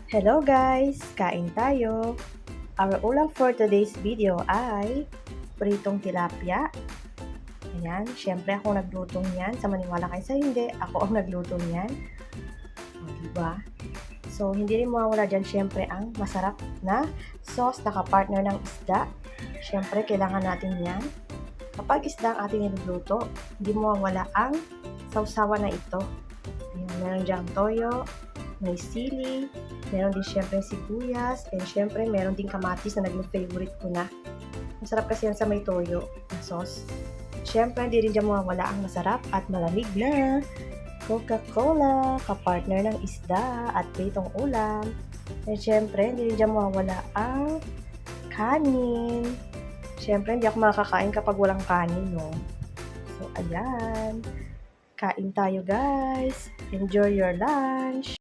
Hello guys! Kain tayo! Our ulam for today's video ay pritong tilapia. Ayan, syempre ako nagluto niyan. Sa maniwala kayo sa hindi, ako ang nagluto niyan. O, diba? So, hindi rin mawawala dyan syempre ang masarap na sauce na kapartner ng isda. Syempre, kailangan natin yan. Kapag isda ang ating niluluto, hindi mawawala ang sausawan na ito. Ayan, meron dyang toyo, may sili, meron din syempre sibuyas, and syempre meron din kamatis na naging favorite ko na. Masarap kasi yan sa may toyo na sauce. Syempre, hindi rin dyan mawawala ang masarap at malamig na Coca-Cola, kapartner ng isda at pritong ulam. And syempre, hindi rin dyan mawawala ang kanin. Syempre, hindi ako makakain kapag walang kanin, no? So, ayan. Kain tayo, guys. Enjoy your lunch.